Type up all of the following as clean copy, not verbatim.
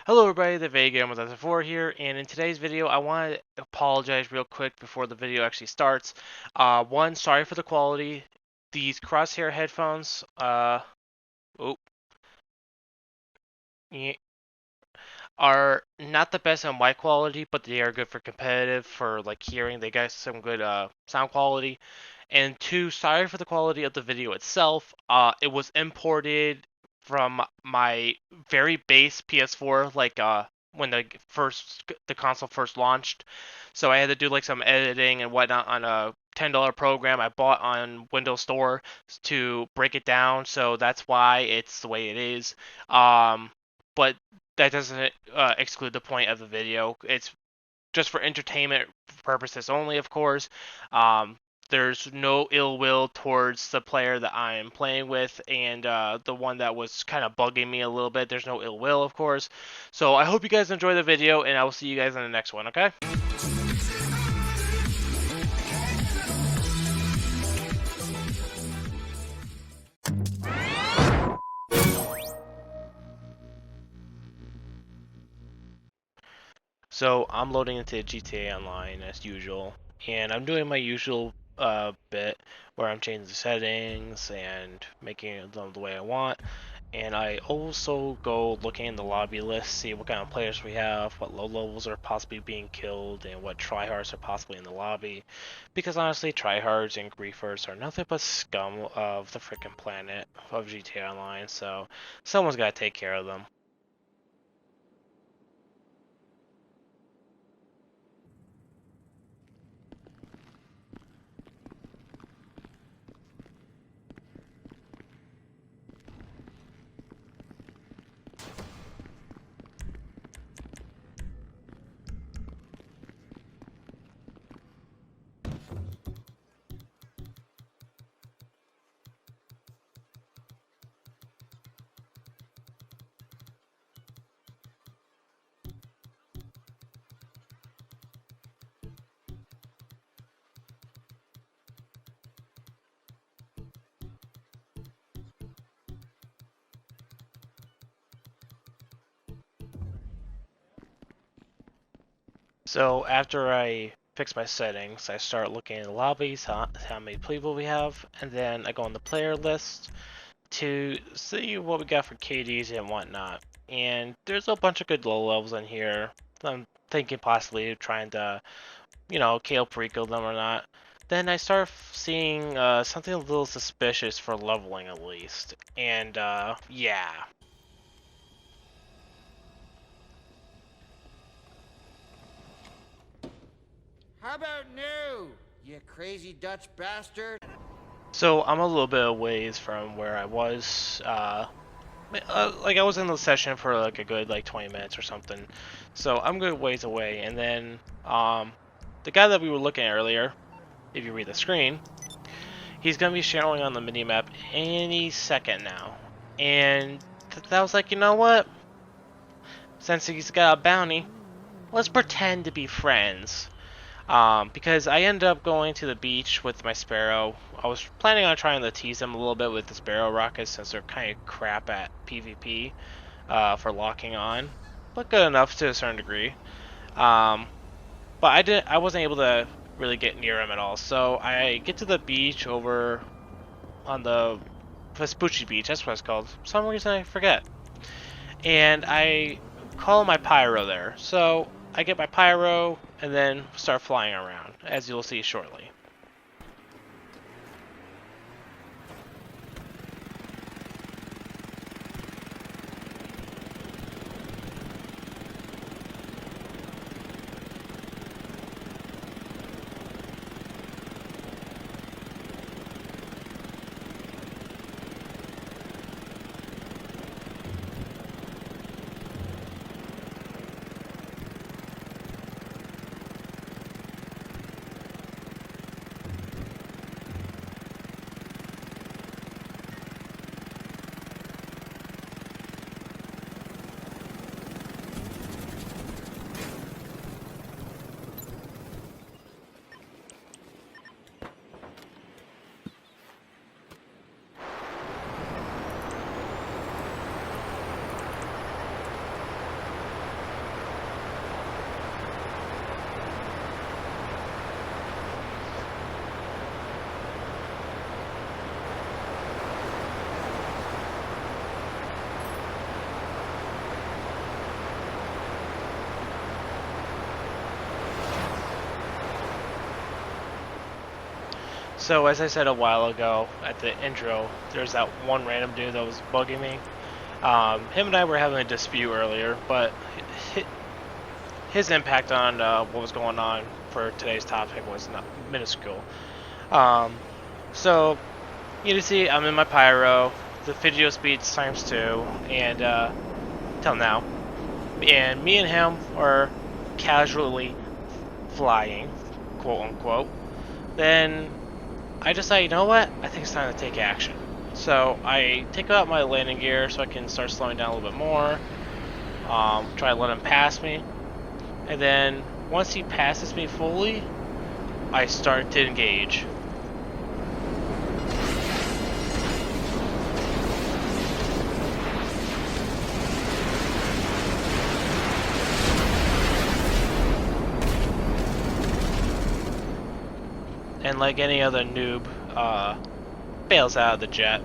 Hello everybody, the Vega with S4 here, and in today's video I want to apologize real quick before the video actually starts. One, sorry for the quality. These crosshair headphones, oh, yeah, are not the best in mic quality, but they are good for competitive, for like hearing. They got some good sound quality. And two, sorry for the quality of the video itself. It was imported from my very base PS4, like when the console first launched. So I had to do like some editing and whatnot on a $10 program I bought on Windows Store to break it down. So that's why it's the way it is. But that doesn't exclude the point of the video. It's just for entertainment purposes only, of course. Um, there's no ill will towards the player that I am playing with, and the one that was kind of bugging me a little bit. There's no ill will, of course. So I hope you guys enjoy the video, and I will see you guys in the next one, okay? So I'm loading into GTA Online as usual, and I'm doing my usual bit where I'm changing the settings and making them the way I want. And I also go looking in the lobby list, see what kind of players we have, what low levels are possibly being killed, and what tryhards are possibly in the lobby. Because honestly, tryhards and griefers are nothing but scum of the freaking planet of GTA Online, so someone's got to take care of them. So after I fix my settings, I start looking at the lobbies, how many people we have, and then I go on the player list to see what we got for KDs and whatnot. And there's a bunch of good low levels in here. I'm thinking possibly of trying to, KO Perico them or not. Then I start seeing something a little suspicious for leveling at least. And yeah. How about new, you crazy Dutch bastard? So I'm a little bit of ways from where I was. Like I was in the session for like a good like 20 minutes or something, so I'm good ways away. And then the guy that we were looking at earlier, if you read the screen, he's gonna be showing on the minimap any second now. And I was like, you know what? Since he's got a bounty, let's pretend to be friends. Because I ended up going to the beach with my Sparrow. I was planning on trying to tease them a little bit with the Sparrow rockets since they're kind of crap at PvP for locking on, but good enough to a certain degree. Um, but I wasn't able to really get near him at all. So I get to the beach over on the Vespucci Beach. That's what it's called. For some reason I forget. And I call my pyro there. So I get my pyro and then start flying around, as you'll see shortly. So as I said a while ago at the intro, there's that one random dude that was bugging me. Him and I were having a dispute earlier, but his impact on what was going on for today's topic was not minuscule. Um, so you see, I'm in my pyro, the video speed's ×2, and till now, and me and him are casually flying, quote unquote. Then I decide, you know what? I think it's time to take action. So I take out my landing gear so I can start slowing down a little bit more. Try to let him pass me. And then once he passes me fully, I start to engage. And like any other noob, bails out of the jet.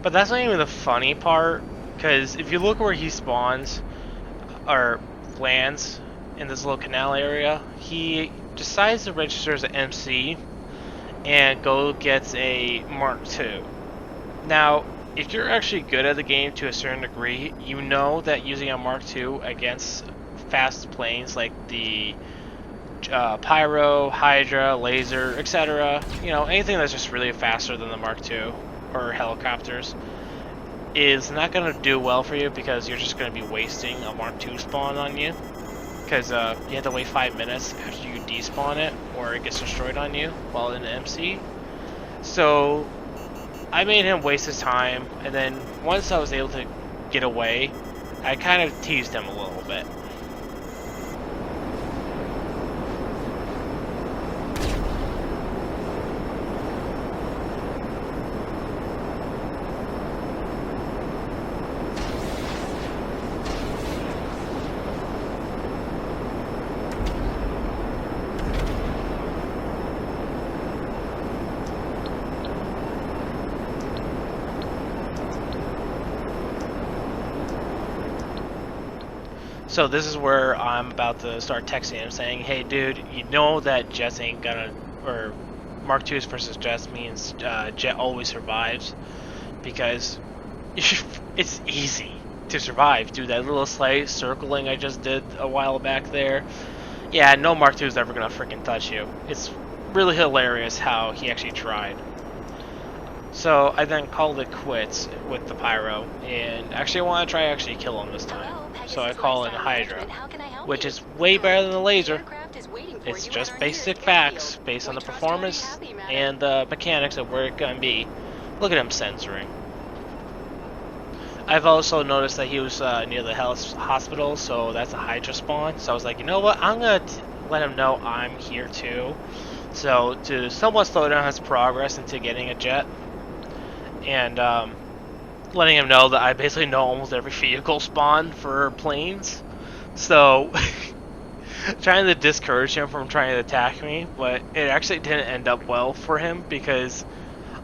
But that's not even the funny part, because if you look where he spawns, or lands, in this little canal area, he decides to register as an MC, and gets a Mark II. Now, if you're actually good at the game to a certain degree, you know that using a Mark II against fast planes like the Pyro, Hydra, Laser, etc. You know, anything that's just really faster than the Mark II or helicopters is not going to do well for you, because you're just going to be wasting a Mark II spawn on you. Because you have to wait 5 minutes after you despawn it, or it gets destroyed on you while in the MC. So I made him waste his time, and then once I was able to get away, I kind of teased him a little bit. So this is where I'm about to start texting him saying, hey dude, you know that jets ain't gonna, or Mark IIs versus jets means jet always survives, because it's easy to survive. Do that little slight circling I just did a while back there. Yeah, no Mark II is ever gonna freaking touch you. It's really hilarious how he actually tried. So I then called it quits with the Pyro, and actually I want to try actually kill him this time. So I call in Hydra, which is way better than the Laser. It's just basic facts based on the performance and the mechanics of where it's gonna be. Look at him censoring. I've also noticed that he was near the health hospital, so that's a Hydra spawn. So I was like, you know what, I'm gonna let him know I'm here too. So to somewhat slow down his progress into getting a jet, and letting him know that I basically know almost every vehicle spawn for planes. So trying to discourage him from trying to attack me, but it actually didn't end up well for him, because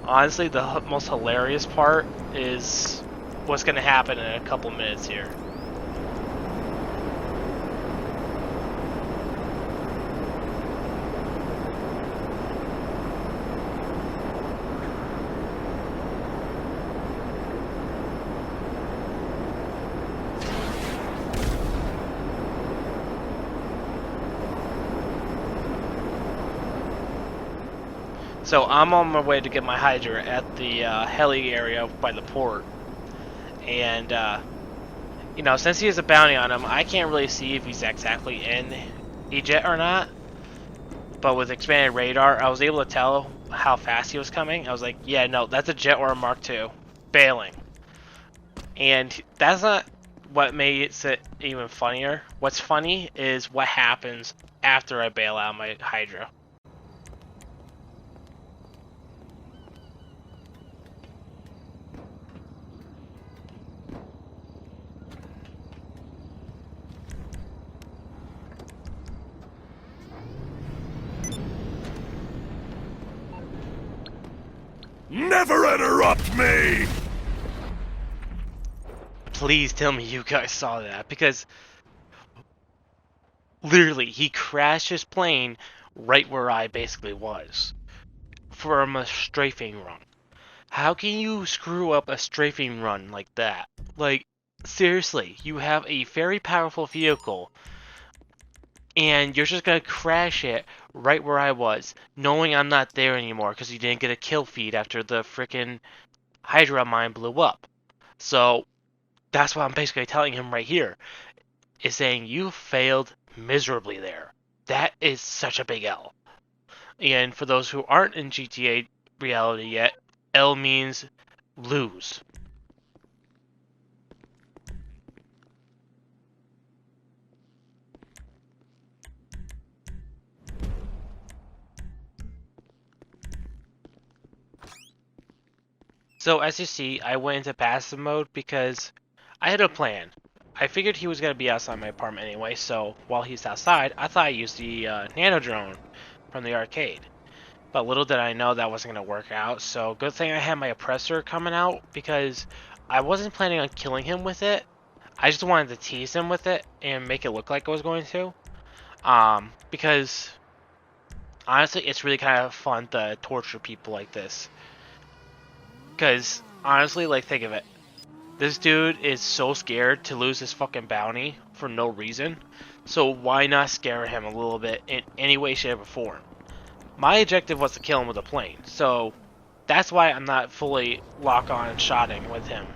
honestly the most hilarious part is what's going to happen in a couple minutes here. So I'm on my way to get my Hydra at the heli area by the port, and you know, since he has a bounty on him, I can't really see if he's exactly in E-Jet or not. But with expanded radar, I was able to tell how fast he was coming. I was like, yeah, no, that's a jet or a Mark II, bailing. And that's not what made it even funnier. What's funny is what happens after I bail out my Hydra. Never interrupt me! Please tell me you guys saw that, because literally he crashed his plane right where I basically was. from a strafing run. How can you screw up a strafing run like that? Like, seriously, you have a very powerful vehicle, and you're just gonna crash it right where I was, knowing I'm not there anymore because you didn't get a kill feed after the frickin' Hydra mine blew up. So, that's what I'm basically telling him right here, is saying you failed miserably there. That is such a big L. And for those who aren't in GTA reality yet, L means lose. So as you see, I went into passive mode because I had a plan. I figured he was going to be outside my apartment anyway, so while he's outside, I thought I'd use the nano drone from the arcade. But little did I know that wasn't going to work out, so good thing I had my oppressor coming out, because I wasn't planning on killing him with it. I just wanted to tease him with it and make it look like I was going to. Because honestly, it's really kind of fun to torture people like this. Because honestly, like, think of it. This dude is so scared to lose his fucking bounty for no reason, so why not scare him a little bit in any way, shape, or form? My objective was to kill him with a plane, so that's why I'm not fully lock-on and shotting with him.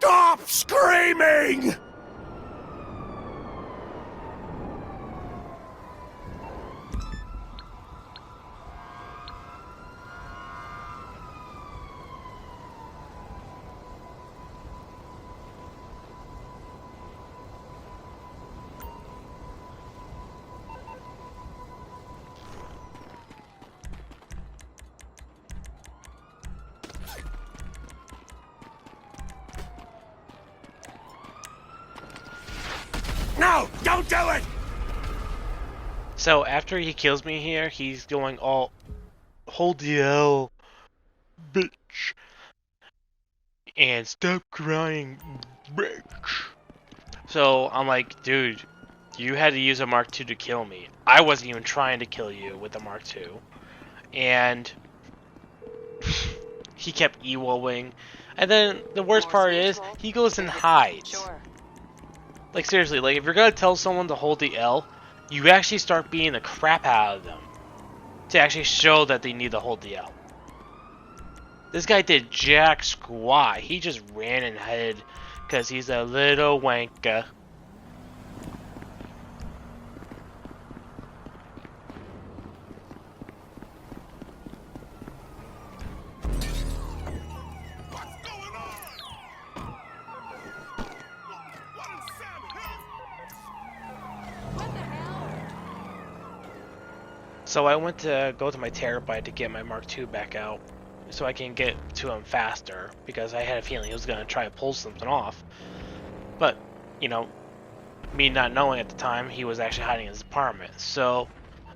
Stop screaming! No! Don't do it! So after he kills me here, he's going all, hold the L, bitch, and stop crying, bitch. So I'm like, dude, you had to use a Mark II to kill me. I wasn't even trying to kill you with the Mark II. And he kept ewoing. And then the worst part is, he goes and hides. Sure. Like, seriously, like, if you're gonna tell someone to hold the L, you actually start beating the crap out of them to actually show that they need to hold the L. This guy did jack squat. He just ran and hid because he's a little wanker. So I went to go to my Terabyte to get my Mark II back out so I can get to him faster because I had a feeling he was going to try to pull something off. But, you know, me not knowing at the time, he was actually hiding in his apartment. So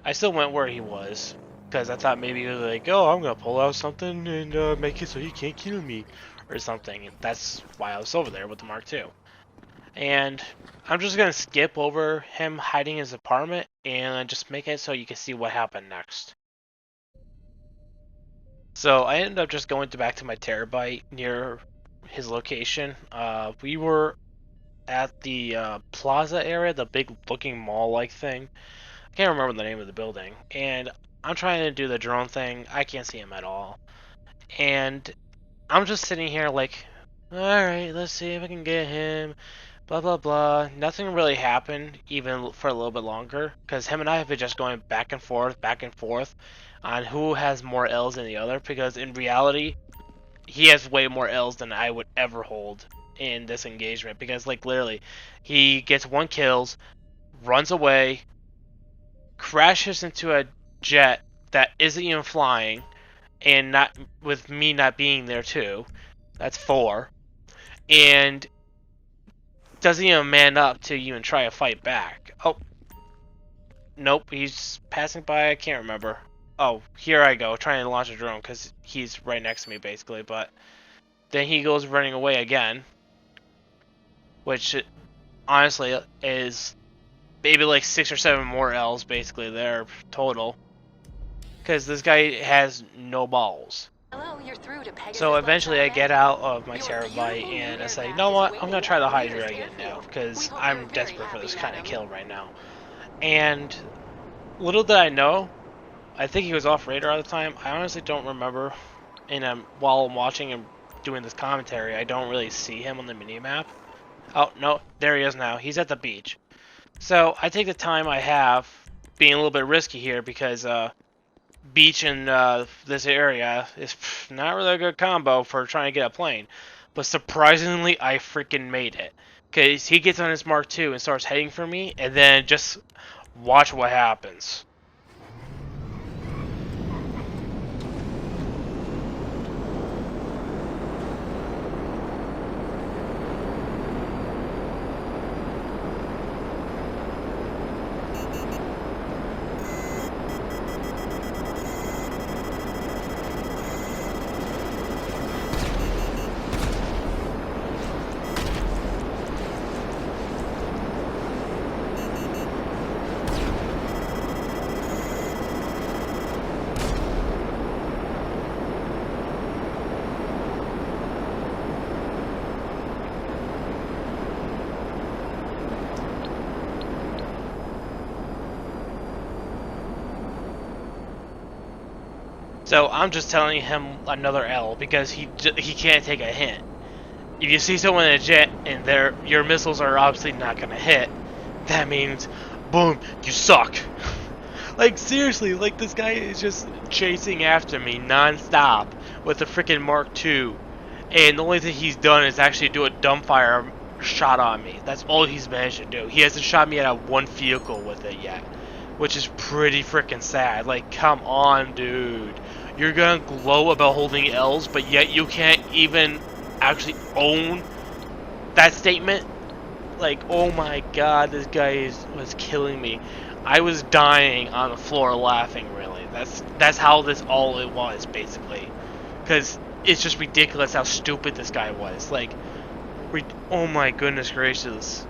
I still went where he was because I thought maybe he was like, oh, I'm going to pull out something and make it so he can't kill me or something. That's why I was over there with the Mark II. And I'm just going to skip over him hiding in his apartment and just make it so you can see what happened next. So I ended up just going back to my Terabyte near his location. We were at the plaza area, the big looking mall-like thing. I can't remember the name of the building. And I'm trying to do the drone thing. I can't see him at all. And I'm just sitting here like, alright, let's see if I can get him. Blah blah blah. Nothing really happened even for a little bit longer because him and I have been just going back and forth on who has more L's than the other, because in reality he has way more L's than I would ever hold in this engagement, because like literally he gets 1 kills, runs away, crashes into a jet that isn't even flying, and not with me not being there too. That's 4. And doesn't even man up to even try to fight back. Oh. Nope, he's passing by, I can't remember. Oh, here I go, trying to launch a drone because he's right next to me basically, but then he goes running away again. Which, honestly, is maybe like 6 or 7 more L's basically there total. Because this guy has no balls. Hello, you're through to Pegasus. So eventually I get out of my Terabyte and I say, you know what, I'm going to try the Hydra again now, because I'm desperate for this kind of kill right now. And little did I know, I think he was off radar at the time. I honestly don't remember. And while I'm watching and doing this commentary, I don't really see him on the minimap. Oh, no, there he is now. He's at the beach. So I take the time I have, being a little bit risky here, because beach in this area is not really a good combo for trying to get a plane. But surprisingly, I freaking made it. Because he gets on his Mark II and starts heading for me, and then just watch what happens. So I'm just telling him another L because he can't take a hint. If you see someone in a jet and your missiles are obviously not gonna hit, that means, boom, you suck. Like seriously, like this guy is just chasing after me non-stop with a freaking Mark II, and the only thing he's done is actually do a dumbfire shot on me. That's all he's managed to do. He hasn't shot me at a 1 vehicle with it yet, which is pretty freaking sad. Like, come on, dude. You're gonna glow about holding L's, but yet you can't even actually own that statement? Like, oh my god, this guy was killing me. I was dying on the floor laughing, really. That's how this all it was, basically. Because it's just ridiculous how stupid this guy was. Like, oh my goodness gracious.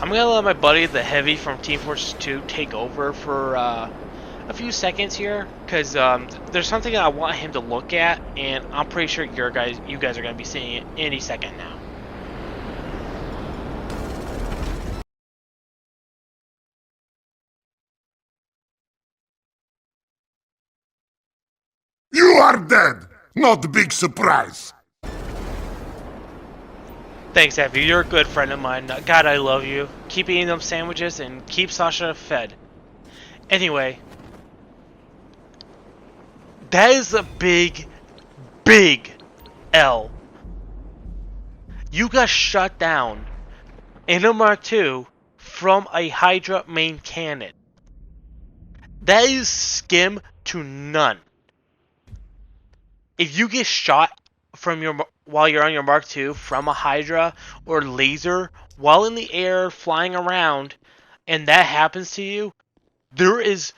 I'm gonna let my buddy, the Heavy from Team Fortress 2, take over for a few seconds here, because there's something I want him to look at, and I'm pretty sure you guys are gonna be seeing it any second now. You are dead! Not big surprise! Thanks, Heavy. You're a good friend of mine. God, I love you. Keep eating them sandwiches and keep Sasha fed. Anyway, that is a big, big L. You got shut down in a Mark II from a Hydra main cannon. That is skim to none. If you get shot from while you're on your Mark II from a Hydra or laser while in the air flying around, and that happens to you, there is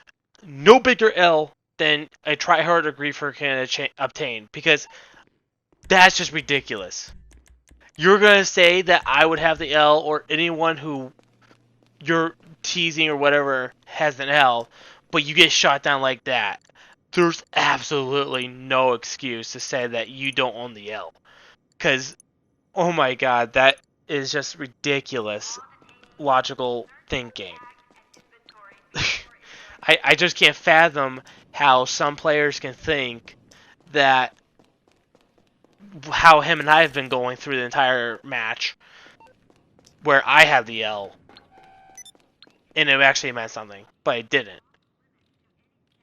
no bigger L than a tryhard or griefer can obtain, because that's just ridiculous. You're gonna say that I would have the L, or anyone who you're teasing or whatever has an L, but you get shot down like that. There's absolutely no excuse to say that you don't own the L. Because, oh my god, that is just ridiculous logical thinking. I just can't fathom how some players can think that how him and I have been going through the entire match where I have the L and it actually meant something, but it didn't.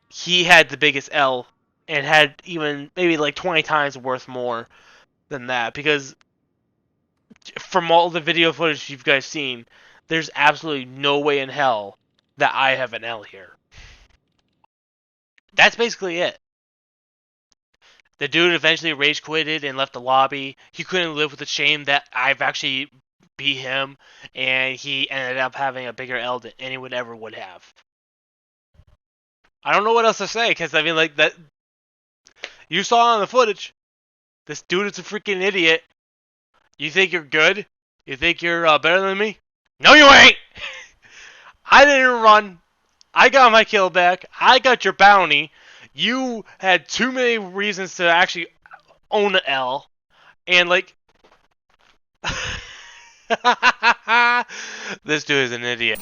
He had the biggest L and had even maybe like 20 times worth more than that, because from all the video footage you guys seen, there's absolutely no way in hell that I have an L here. That's basically it. The dude eventually rage quitted and left the lobby. He couldn't live with the shame that I've actually beat him, and he ended up having a bigger L than anyone ever would have. I don't know what else to say, because I mean, like, that you saw on the footage. This dude is a freaking idiot. You think you're good? You think you're better than me? No, you ain't! I didn't run. I got my kill back. I got your bounty. You had too many reasons to actually own an L. And, like... this dude is an idiot.